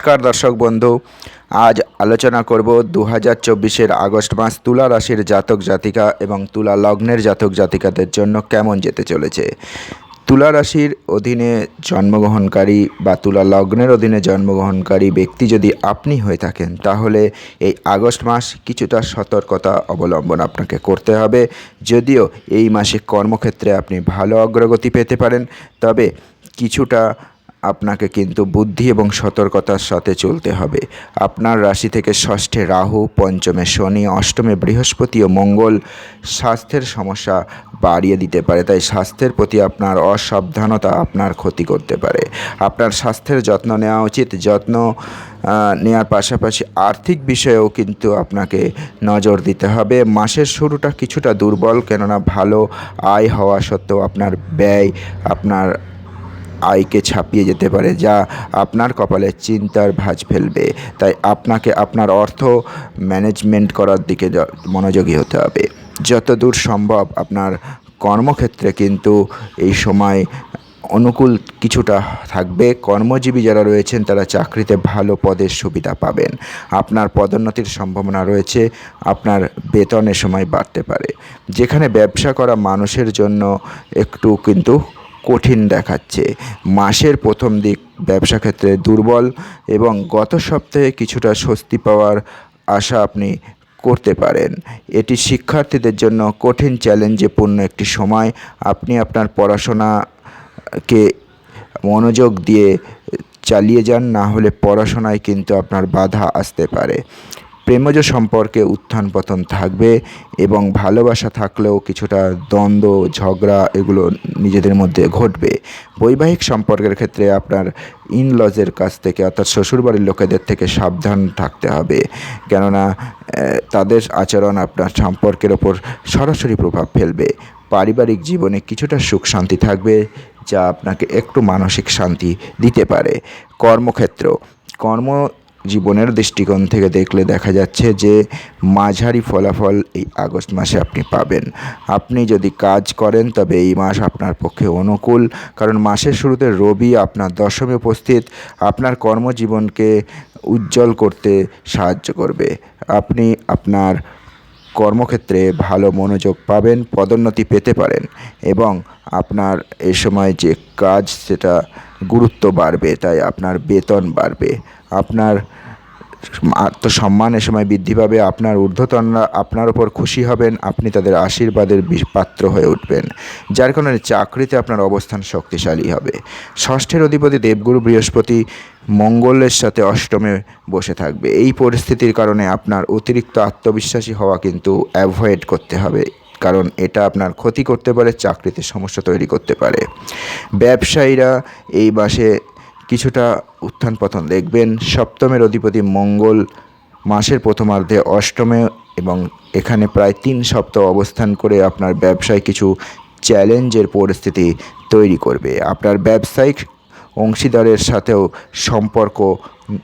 নমস্কার দর্শক বন্ধু, আজ আলোচনা করব 2024-এর আগস্ট মাস তুলা রাশির জাতক জাতিকা এবং তুলা লগ্নের জাতক জাতিকাদের জন্য কেমন যেতে চলেছে। তুলা রাশির অধীনে জন্মগ্রহণকারী বা তুলা লগ্নের অধীনে জন্মগ্রহণকারী ব্যক্তি যদি আপনি হয়ে থাকেন, তাহলে এই আগস্ট মাস কিছুটা সতর্কতা অবলম্বন আপনাকে করতে হবে। যদিও এই মাসে কর্মক্ষেত্রে আপনি ভালো অগ্রগতি পেতে পারেন, তবে কিছুটা আপনাকে কিন্তু বুদ্ধি এবং সতর্কতার সাথে চলতে হবে। আপনার রাশি থেকে ষষ্ঠে রাহু, পঞ্চমে শনি, অষ্টমে বৃহস্পতি ও মঙ্গল স্বাস্থ্যের সমস্যা বাড়িয়ে দিতে পারে। তাই স্বাস্থ্যের প্রতি আপনার অসাবধানতা আপনার ক্ষতি করতে পারে। আপনার স্বাস্থ্যের যত্ন নেওয়া উচিত। যত্ন নেওয়ার পাশাপাশি আর্থিক বিষয়েও কিন্তু আপনাকে নজর দিতে হবে। মাসের শুরুটা কিছুটা দুর্বল, কেননা ভালো আয় হওয়া সত্ত্বেও আপনার ব্যয় আপনার আয়কে ছাপিয়ে যেতে পারে, যা আপনার কপালে চিন্তার ভাঁজ ফেলবে। তাই আপনাকে আপনার অর্থ ম্যানেজমেন্ট করার দিকে মনোযোগী হতে হবে। যতদূর সম্ভব আপনার কর্মক্ষেত্রে কিন্তু এই সময় অনুকূল কিছুটা থাকবে। কর্মজীবী যারা রয়েছেন তারা চাকরিতে ভালো পদের সুবিধা পাবেন। আপনার পদোন্নতির সম্ভাবনা রয়েছে। আপনার বেতনের সময় বাড়তে পারে। যেখানে ব্যবসা করা মানুষের জন্য একটু কিন্তু কঠিন দেখাচ্ছে। মাসের প্রথম দিক ব্যবসা ক্ষেত্রে দুর্বল এবং গত সপ্তাহে কিছুটা স্বস্তি পাওয়ার আশা আপনি করতে পারেন। এটি শিক্ষার্থীদের জন্য কঠিন চ্যালেঞ্জপূর্ণ একটি সময়। আপনি আপনার পড়াশোনাকে মনোযোগ দিয়ে চালিয়ে যান, না হলে পড়াশোনায় কিন্তু আপনার বাধা আসতে পারে। প্রেমজ সম্পর্কে উত্থান পতন থাকবে এবং ভালোবাসা থাকলেও কিছুটা দ্বন্দ্ব, ঝগড়া এগুলো নিজেদের মধ্যে ঘটবে। বৈবাহিক সম্পর্কের ক্ষেত্রে আপনার ইনলজের কাছ থেকে, অর্থাৎ শ্বশুরবাড়ির লোকেদের থেকে সাবধান থাকতে হবে, কেননা তাদের আচরণ আপনার সম্পর্কের ওপর সরাসরি প্রভাব ফেলবে। পারিবারিক জীবনে কিছুটা সুখ শান্তি থাকবে, যা আপনাকে একটু মানসিক শান্তি দিতে পারে। জীবনের দৃষ্টিকোণ থেকে দেখলে দেখা যাচ্ছে যে মাঝারি ফলাফল এই আগস্ট মাসে আপনি পাবেন। আপনি যদি কাজ করেন তবে এই মাস আপনার পক্ষে অনুকূল, কারণ মাসের শুরুতে রবি আপনার দশমে উপস্থিত আপনার কর্মজীবনকে উজ্জ্বল করতে সাহায্য করবে। আপনি আপনার কর্মক্ষেত্রে ভালো মনোযোগ পাবেন, পদোন্নতি পেতে পারেন এবং আপনার এ সময় যে কাজ সেটা গুরুত্ব বাড়বে, তাই আপনার বেতন বাড়বে। আপনার আত্মসম্মান এ সময় বৃদ্ধি পাবে। আপনার ঊর্ধ্বতনরা আপনার ওপর খুশি হবেন। আপনি তাদের আশীর্বাদের পাত্র হয়ে উঠবেন, যার কারণে চাকরিতে আপনার অবস্থান শক্তিশালী হবে। ষষ্ঠের অধিপতি দেবগুরু বৃহস্পতি মঙ্গলের সাথে অষ্টমে বসে থাকবে। এই পরিস্থিতির কারণে আপনার অতিরিক্ত আত্মবিশ্বাসী হওয়া কিন্তু অ্যাভয়েড করতে হবে, কারণ এটা আপনার ক্ষতি করতে পারে, চাকরিতে সমস্যা তৈরি করতে পারে। ব্যবসায়ীরা এই মাসে কিছুটা উত্থান পতন দেখবেন। সপ্তমের অধিপতি মঙ্গল মাসের প্রথমার্ধে অষ্টমে এবং এখানে প্রায় 3 সপ্তাহ অবস্থান করে আপনার ব্যবসায় কিছু চ্যালেঞ্জের পরিস্থিতি তৈরি করবে। আপনার ব্যবসায়িক অংশীদারের সাথেও সম্পর্ক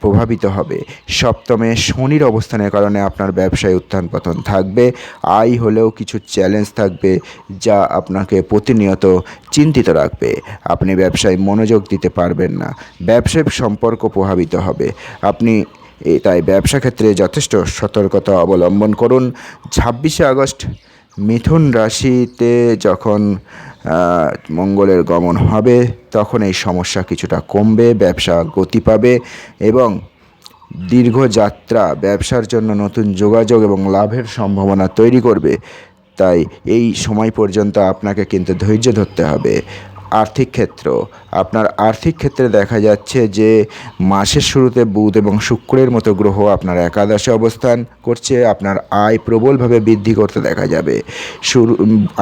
প্রভাবিত হবে। সপ্তমে শনির অবস্থানের কারণে আপনার ব্যবসায় উত্থান পতন থাকবে। আয় হলেও কিছু চ্যালেঞ্জ থাকবে, যা আপনাকে প্রতিনিয়ত চিন্তিত রাখবে। আপনি ব্যবসায় মনোযোগ দিতে পারবেন না। ব্যবসায়িক সম্পর্ক প্রভাবিত হবে। তাই ব্যবসা ক্ষেত্রে যথেষ্ট সতর্কতা অবলম্বন করুন। 26শে আগস্ট মিথুন রাশিতে যখন মঙ্গলের গমন হবে, তখন এই সমস্যা কিছুটা কমবে, ব্যবসা গতি পাবে এবং দীর্ঘযাত্রা ব্যবসার জন্য নতুন যোগাযোগ এবং লাভের সম্ভাবনা তৈরি করবে। তাই এই সময় পর্যন্ত আপনাকে কিন্তু ধৈর্য ধরতে হবে। আপনার আর্থিক ক্ষেত্রে দেখা যাচ্ছে যে মাসের শুরুতে বুধ এবং শুক্রের মতো গ্রহ আপনার একাদশে অবস্থান করছে। আপনার আয় প্রবলভাবে বৃদ্ধি করতে দেখা যাবে।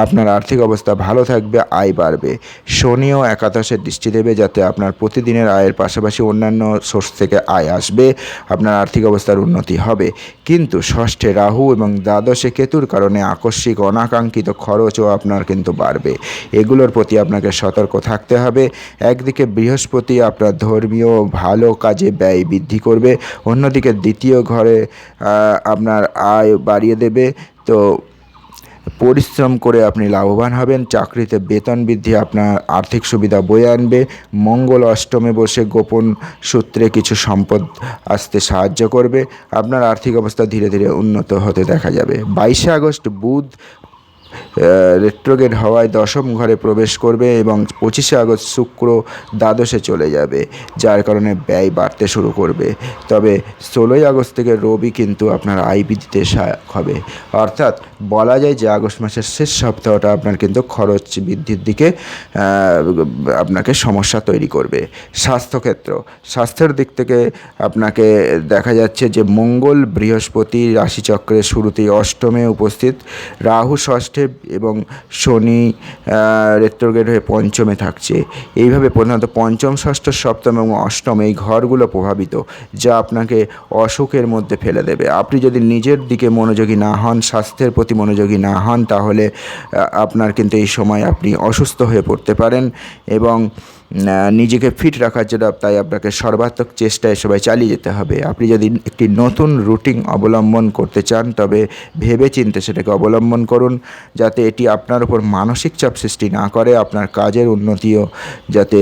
আপনার আর্থিক অবস্থা ভালো থাকবে, আয় বাড়বে। শনিও একাদশে দৃষ্টি দেবে, যাতে আপনার প্রতিদিনের আয়ের পাশাপাশি অন্যান্য সোর্স থেকে আয় আসবে। আপনার আর্থিক অবস্থার উন্নতি হবে। কিন্তু ষষ্ঠে রাহু এবং দ্বাদশে কেতুর কারণে আকস্মিক অনাকাঙ্ক্ষিত খরচও আপনার কিন্তু বাড়বে। এগুলোর প্রতি আপনাকে সতর্ক থাকতে হবে। একদিকে বৃহস্পতি আপনার ধর্মীয় ভালো কাজে ব্যয় বৃদ্ধি করবে, অন্যদিকে দ্বিতীয় ঘরে আপনার আয় বাড়িয়ে দেবে। তো পরিশ্রম করে আপনি লাভবান হবেন। চাকরিতে বেতন বৃদ্ধি আপনার আর্থিক সুবিধা বয়ে আনবে। মঙ্গল অষ্টমে বসে গোপন সূত্রে কিছু সম্পদ আসতে সাহায্য করবে। আপনার আর্থিক অবস্থা ধীরে ধীরে উন্নত হতে দেখা যাবে। 22শে আগস্ট বুধ রেট্রোগেড হওয়ায় দশম ঘরে প্রবেশ করবে এবং 25শে আগস্ট শুক্র দ্বাদশে চলে যাবে, যার কারণে ব্যয় বাড়তে শুরু করবে। তবে 16ই আগস্ট থেকে রবি কিন্তু আপনার আয় বৃদ্ধিতে সহায়ক হবে। অর্থাৎ বলা যায় যে আগস্ট মাসের শেষ সপ্তাহটা আপনার কিন্তু খরচ বৃদ্ধির দিকে আপনাকে সমস্যা তৈরি করবে। স্বাস্থ্যের দিক থেকে আপনাকে দেখা যাচ্ছে যে মঙ্গল বৃহস্পতি রাশিচক্রের শুরুতেই অষ্টমে উপস্থিত, রাহু ষষ্ঠে এবং শনি রেট্রোগ্রেড হয়ে পঞ্চমে থাকছে। এইভাবে প্রধানত পঞ্চম, ষষ্ঠ, সপ্তম এবং অষ্টম এই ঘরগুলো প্রভাবিত, যা আপনাকে অসুখের মধ্যে ফেলে দেবে। আপনি যদি নিজের দিকে মনোযোগী না হন, স্বাস্থ্যের প্রতি মনোযোগী না হন, তাহলে আপনার কিন্তু এই সময় আপনি অসুস্থ হয়ে পড়তে পারেন। এবং নিজেকে ফিট রাখার জন্য তাই আপনাকে সর্বাত্মক চেষ্টায় সবাই চালিয়ে যেতে হবে। আপনি যদি একটি নতুন রুটিন অবলম্বন করতে চান, তবে ভেবেচিন্তে সেটাকে অবলম্বন করুন, যাতে এটি আপনার উপর মানসিক চাপ সৃষ্টি না করে, আপনার কাজের উন্নতিও যাতে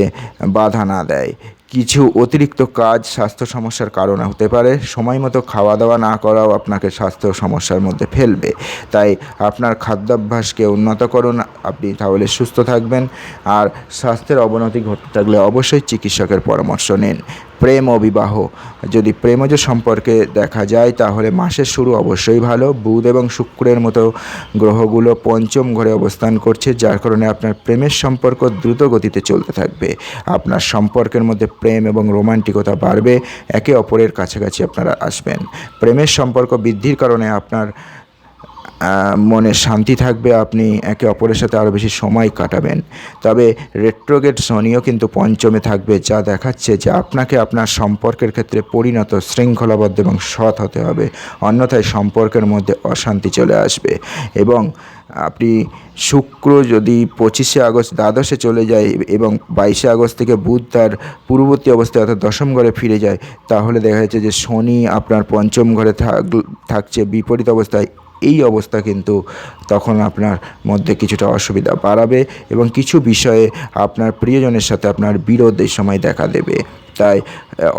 বাধা না দেয়। কিছু অতিরিক্ত কাজ স্বাস্থ্য সমস্যার কারণ হতে পারে। সময় মতো খাওয়া দাওয়া না করাও আপনাকে স্বাস্থ্য সমস্যার মধ্যে ফেলবে। তাই আপনার খাদ্যাভ্যাসকে উন্নত করুন, আপনি তাহলে সুস্থ থাকবেন। আর স্বাস্থ্যের অবনতি ঘটতে থাকলে অবশ্যই চিকিৎসকের পরামর্শ নিন। প্রেম ও বিবাহ, যদি প্রেমজ সম্পর্কে দেখা যায় তাহলে মাসের শুরু অবশ্যই ভালো। বুধ এবং শুক্রের মতো গ্রহগুলো পঞ্চম ঘরে অবস্থান করছে, যার কারণে আপনার প্রেমের সম্পর্ক দ্রুত গতিতে চলতে থাকবে। আপনার সম্পর্কের মধ্যে প্রেম এবং রোমান্টিকতা বাড়বে, একে অপরের কাছাকাছি আপনারা আসবেন। প্রেমের সম্পর্ক বৃদ্ধির কারণে আপনার মনে শান্তি থাকবে, আপনি একে অপরের সাথে আরও বেশি সময় কাটাবেন। তবে রেট্রোগেড শনিও কিন্তু পঞ্চমে থাকবে, যা দেখাচ্ছে যে আপনাকে আপনার সম্পর্কের ক্ষেত্রে পরিণত, শৃঙ্খলাবদ্ধ এবং সৎ হতে হবে, অন্যথায় সম্পর্কের মধ্যে অশান্তি চলে আসবে। এবং আপনি শুক্র যদি 25শে আগস্ট দ্বাদশে চলে যায় এবং 22শে আগস্ট থেকে বুধ তার পূর্ববর্তী অবস্থায় অর্থাৎ দশম ঘরে ফিরে যায়, তাহলে দেখা যাচ্ছে যে শনি আপনার পঞ্চম ঘরে থাকছে বিপরীত অবস্থায়। এই অবস্থা কিন্তু তখন আপনার মধ্যে কিছুটা অসুবিধা বাড়াবে এবং কিছু বিষয়ে আপনার প্রিয়জনের সাথে আপনার বিরোধ এই সময় দেখা দেবে। তাই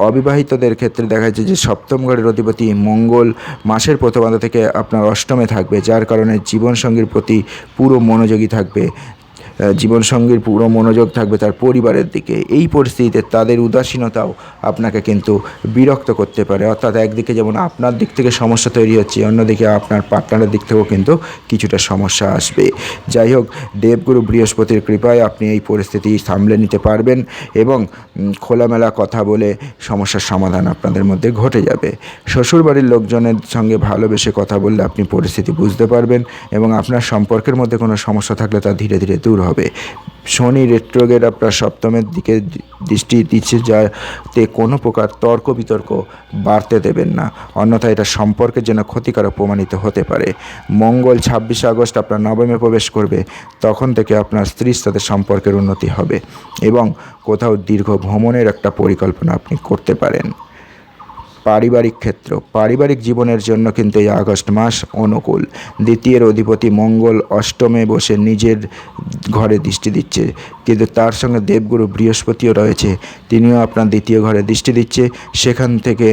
অবিবাহিতদের ক্ষেত্রে দেখা যাচ্ছে যে সপ্তম ঘরের অধিপতি মঙ্গল মাসের প্রথমার্ধ থেকে আপনার অষ্টমে থাকবে, যার কারণে জীবনসঙ্গীর প্রতি পুরো মনোযোগী থাকবে। জীবনসঙ্গীর পুরো মনোযোগ থাকবে তার পরিবারের দিকে। এই পরিস্থিতিতে তাদের উদাসীনতাও আপনাকে কিন্তু বিরক্ত করতে পারে। অর্থাৎ একদিকে যেমন আপনার দিক থেকে সমস্যা তৈরি হচ্ছে, অন্যদিকে আপনার পার্টনারের দিক থেকেও কিন্তু কিছুটা সমস্যা আসবে। যাই হোক, দেবগুরু বৃহস্পতির কৃপায় আপনি এই পরিস্থিতি সামলে নিতে পারবেন এবং খোলামেলা কথা বলে সমস্যার সমাধান আপনাদের মধ্যে ঘটে যাবে। শ্বশুরবাড়ির লোকজনের সঙ্গে ভালোবেসে কথা বললে আপনি পরিস্থিতি বুঝতে পারবেন এবং আপনার সম্পর্কের মধ্যে কোনো সমস্যা থাকলে তা ধীরে ধীরে দূর হবে। শনি রেট্রোগেড আপনার সপ্তমের দিকে দৃষ্টি দিচ্ছে, যাতে কোনো প্রকার তর্ক বিতর্ক বাড়তে দেবেন না, অন্যথায় এটা সম্পর্কের জন্য ক্ষতিকারক প্রমাণিত হতে পারে। মঙ্গল 26শে আগস্ট আপনার নবমে প্রবেশ করবে, তখন থেকে আপনার স্ত্রীর সাথে সম্পর্কের উন্নতি হবে এবং কোথাও দীর্ঘ ভ্রমণের একটা পরিকল্পনা আপনি করতে পারেন। পারিবারিক জীবনের জন্য কিন্তু এই আগস্ট মাস অনুকূল। দ্বিতীয়ের অধিপতি মঙ্গল অষ্টমে বসে নিজের ঘরে দৃষ্টি দিচ্ছে, কিন্তু তার সঙ্গে দেবগুরু বৃহস্পতিও রয়েছে, তিনিও আপনার দ্বিতীয় ঘরে দৃষ্টি দিচ্ছে, সেখান থেকে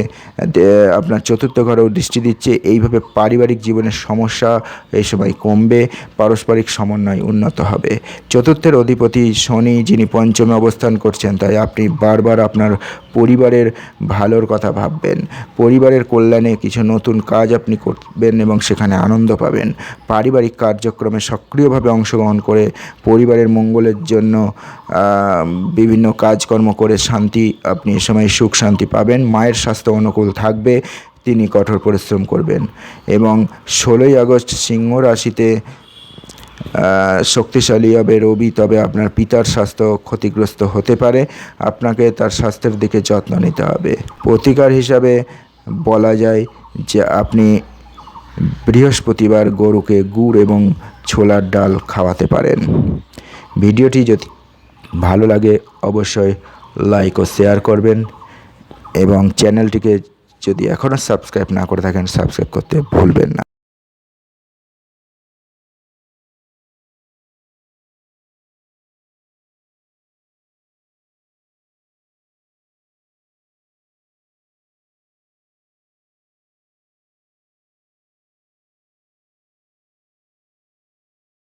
আপনার চতুর্থ ঘরেও দৃষ্টি দিচ্ছে। এইভাবে পারিবারিক জীবনের সমস্যা এই সময় কমবে, পারস্পরিক সমন্বয় উন্নত হবে। চতুর্থের অধিপতি শনি, যিনি পঞ্চমে অবস্থান করছেন, তাই আপনি বারবার আপনার পরিবারের ভালোর কথা ভাববেন। পরিবারের কল্যাণে কিছু নতুন কাজ আপনি করবেন এবং সেখানে আনন্দ পাবেন। পারিবারিক কার্যক্রমে সক্রিয়ভাবে অংশগ্রহণ করে পরিবারের মঙ্গলের জন্য বিভিন্ন কাজকর্ম করে শান্তি, আপনি এ সময় সুখ শান্তি পাবেন। মায়ের স্বাস্থ্য অনুকূল থাকবে, তিনি কঠোর পরিশ্রম করবেন। এবং 16ই আগস্ট সিংহ রাশিতে শক্তিশালী হবে রবি, তবে আপনার পিতার স্বাস্থ্য ক্ষতিগ্রস্ত হতে পারে, আপনাকে তার স্বাস্থ্যের দিকে যত্ন নিতে হবে। প্রতিকার হিসাবে বলা যায় যে আপনি বৃহস্পতিবার গরুকে গুড় এবং ছোলার ডাল খাওয়াতে পারেন। ভিডিওটি যদি ভালো লাগে অবশ্যই লাইক ও শেয়ার করবেন এবং চ্যানেলটিকে যদি এখনও সাবস্ক্রাইব না করে থাকেন সাবস্ক্রাইব করতে ভুলবেন না।